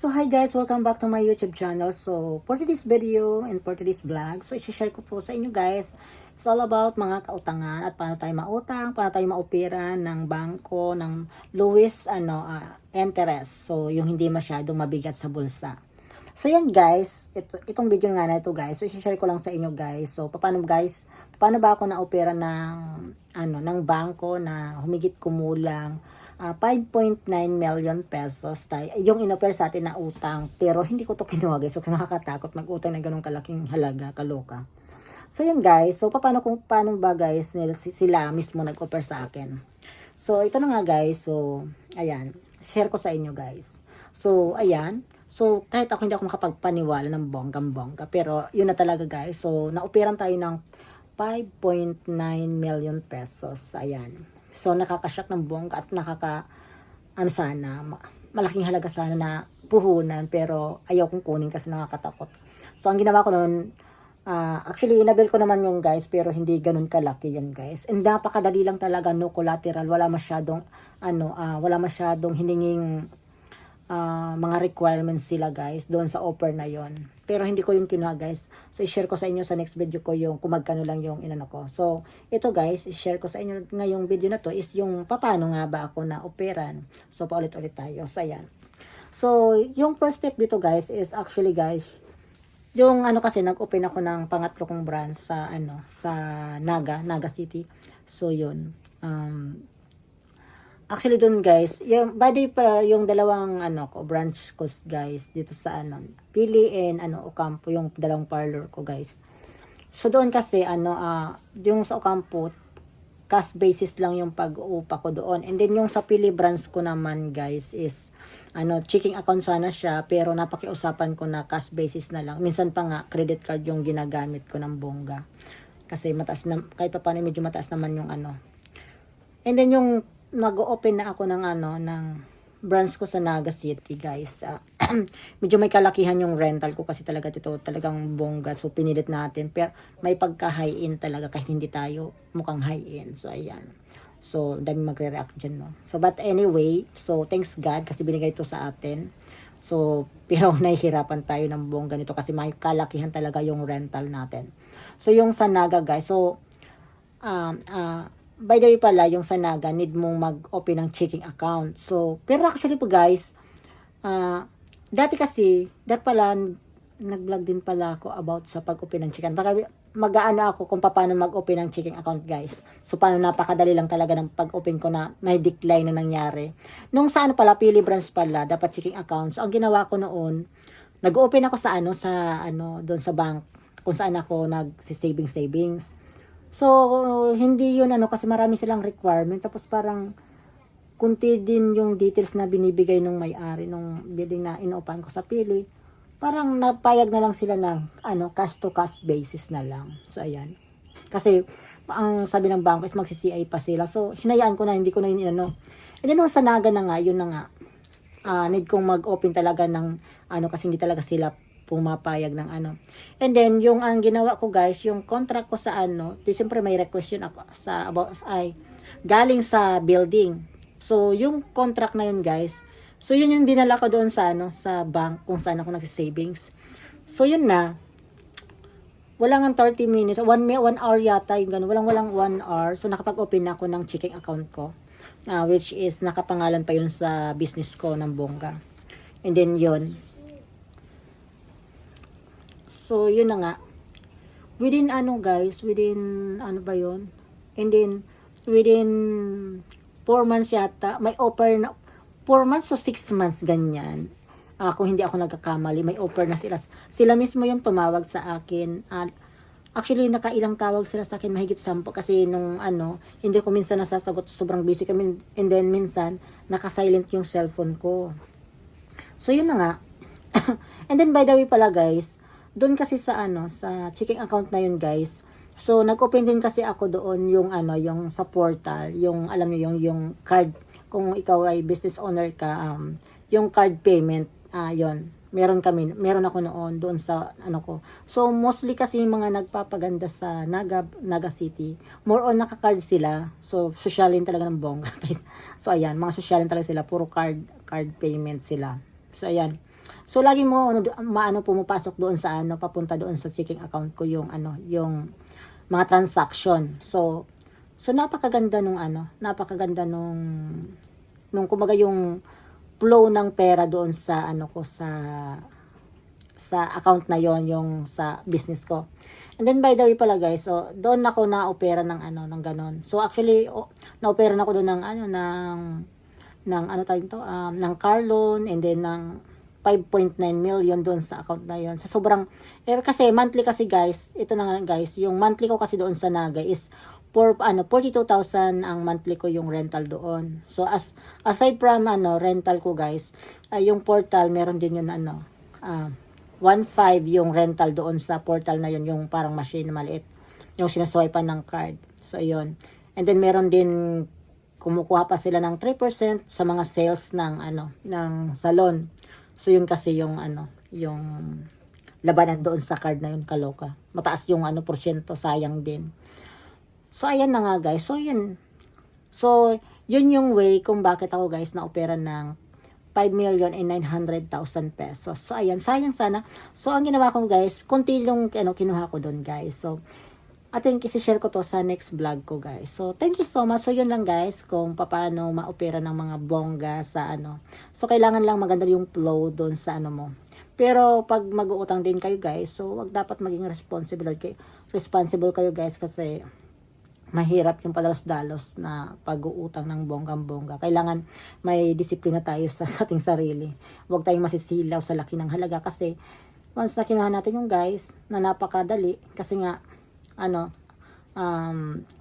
So hi guys, welcome back to my YouTube channel. So for today's video and for today's vlog, so i-share ko po sa inyo guys, it's all about mga kautangan at paano tayo mautang, paano tayo maopera ng bangko ng lowest interest. So yung hindi masyadong mabigat sa bulsa. So yan guys, itong video nga na ito guys, so i-share ko lang sa inyo guys. So paano ba ako na-opera ng bangko na humigit kumulang 5.9 million pesos tayo, yung inoper sa atin na utang, pero hindi ko to kinuha guys, so nakakatakot mag-utang na ganun kalaking halaga, kaloka. So yun guys, so paano ba guys sila mismo nag-offer sa akin. So ito na nga guys, so ayan, share ko sa inyo guys. So ayan, so kahit ako hindi ako makapagpaniwala ng bonggang-bongga, pero yun na talaga guys. So na-operan tayo ng 5.9 million pesos, ayan. So, nakakashock ng bongga at malaking halaga sana na puhunan, pero ayaw kong kunin kasi nakakatakot. So, ang ginawa ko noon, actually, inabel ko naman yung guys, pero hindi ganun kalaki yan guys. And napakadali lang talaga, no collateral, wala masyadong hininging mga requirements sila guys doon sa offer na yon. Pero hindi ko yung kinuha guys. So i-share ko sa inyo sa next video ko yung kung magkano lang yung inano ko. So ito guys, i-share ko sa inyo ngayong video na to is yung paano nga ba ako na operan. So paulit-ulit tayo. So ayan. So yung first step dito guys is actually guys, yung kasi nag-open ako ng pangatlo kong branch sa sa Naga City. So yun. Actually doon guys, yung body pa yung dalawang branch ko guys dito sa Pili and Ocampo, yung dalawang parlor ko guys. So doon kasi yung sa Ocampo cash basis lang yung pag-uupa ko doon. And then yung sa Pili branch ko naman guys is checking account sana siya, pero napakiusapan ko na cash basis na lang. Minsan pa nga credit card yung ginagamit ko ng bongga. Kasi mataas na, kahit pa paano medyo mataas naman yung And then yung nag-open na ako ng branch ko sa Naga City guys. Medyo may kalakihan yung rental ko kasi talaga dito talagang bongga, so pinilit natin, pero may pagka high-end talaga kahit hindi tayo mukhang high-end. So ayan, so dami magre-react dyan, no? So but anyway, so thanks God kasi binigay ito sa atin. So pero nahihirapan tayo ng bongga nito kasi may kalakihan talaga yung rental natin. So yung sa Naga guys, so by the way pala, yung sa Naga, need mong mag-open ng checking account. So, pero actually po guys, dati pala, nag-vlog din pala ako about sa pag-open ng checking account. Baka mag-aano ako kung paano mag-open ng checking account guys. So, paano napakadali lang talaga ng pag-open ko na may decline na nangyari. Nung sa pala, Pili branch pala, dapat checking account. So, ang ginawa ko noon, nag-open ako sa doon sa bank, kung saan ako nag-savings. So, hindi yun kasi marami silang requirement. Tapos parang kunti din yung details na binibigay nung may-ari nung building na inuupahan ko sa Pili. Parang napayag na lang sila ng cash to cash basis na lang. So, ayan. Kasi ang sabi ng bangko is magsi-CI pa sila. So, hinayaan ko na, hindi ko na yun And then nung sa Naga na nga, yun na nga. Need kong mag-open talaga ng kasi hindi talaga sila pumapayag ng And then yung ang ginawa ko guys, yung contract ko sa siyempre may request yun ako sa galing sa building. So yung contract na yun guys, so yun yung dinala ko doon sa sa bank kung saan ako nagsi-savings. So yun na, walang 30 minutes, 1 hour yata yung gano'n, walang 1 hour. So nakapag-open na ako ng checking account ko, which is nakapangalan pa yun sa business ko ng bongga. And then yun, so yun na nga, within within ba yun, and then within 4 months yata may offer na, 4 months o 6 months ganyan, kung hindi ako nagkakamali, may offer na sila mismo yung tumawag sa akin. Actually nakailang tawag sila sa akin, mahigit 10 kasi nung hindi ko minsan nasasagot, sobrang busy kami, and then minsan naka-silent yung cellphone ko. So yun na nga. And then by the way pala guys, doon kasi sa sa checking account na yun guys, so nag-open din kasi ako doon yung yung sa portal, yung alam niyo yung card, kung ikaw ay business owner ka, yung card payment, yon meron ako noon doon sa ko. So mostly kasi yung mga nagpapaganda sa Naga City, more on naka-card sila, so sosyalin talaga ng bongga. So ayan, mga sosyalin talaga sila, puro card payment sila. So ayan, So lagi mo maano pumapasok doon sa ano, papunta doon sa checking account ko yung ano, yung mga transaction. So napakaganda nung ano, napakaganda nung kumbaga yung flow ng pera doon sa ano ko sa account na yon, yung sa business ko. And then by the way pala guys, so doon ako na-opera ng ano, ng ganon. So actually na-opera na ako doon ng ano, ng ano tawag ito, ng car loan, and then ng 5.9 million doon sa account na yon. Sa sobrang kasi monthly kasi guys, ito na nga guys, yung monthly ko kasi doon sa Naga is 42,000 ang monthly ko yung rental doon. So aside from ano rental ko guys, yung portal meron din yun ano 1.5 yung rental doon sa portal na yun, yung parang machine na maliit, yung sinaswipan ng card. So yun. And then meron din kumukuha pa sila ng 3% sa mga sales ng ano ng salon. So yun kasi yung ano, yung labanan doon sa card na yun, kaloka. Mataas yung ano porsyento, sayang din. So ayan na nga guys. So yun. So yun yung way kung bakit ako guys na opera ng 5,900,000 pesos. So ayan, sayang sana. So ang ginawa ko guys, konti yung ano kinuha ko doon guys. So I think isi-share ko to sa next vlog ko guys. So thank you so much. So yun lang guys kung paano ma-opera ng mga bongga sa ano. So kailangan lang maganda yung flow doon sa ano mo. Pero pag mag-uutang din kayo guys, so wag dapat maging responsible kayo guys kasi mahirap yung padalos-dalos na pag-uutang ng bonggang-bongga. Kailangan may disiplina tayo sa ating sarili. Huwag tayong masisilaw sa laki ng halaga kasi once na kinuha natin yung guys, na napakadali kasi nga ano,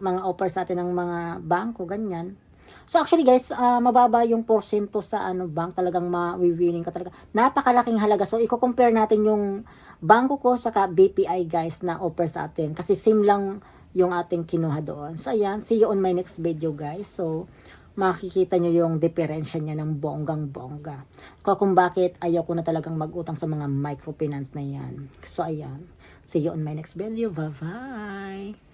mga offer sa atin ng mga bangko, ganyan. So actually guys, mababa yung porsyento sa ano bank, talagang ma-winning ka talaga. Napakalaking halaga. So i-compare natin yung bangko ko sa BPI guys na offer sa atin kasi same lang yung ating kinuha doon. So ayan, see you on my next video guys. So makikita nyo yung diferensya niya ng bonggang-bongga. Kung bakit ayaw ko na talagang mag-utang sa mga microfinance na yan. So ayan, see you on my next video. Bye-bye!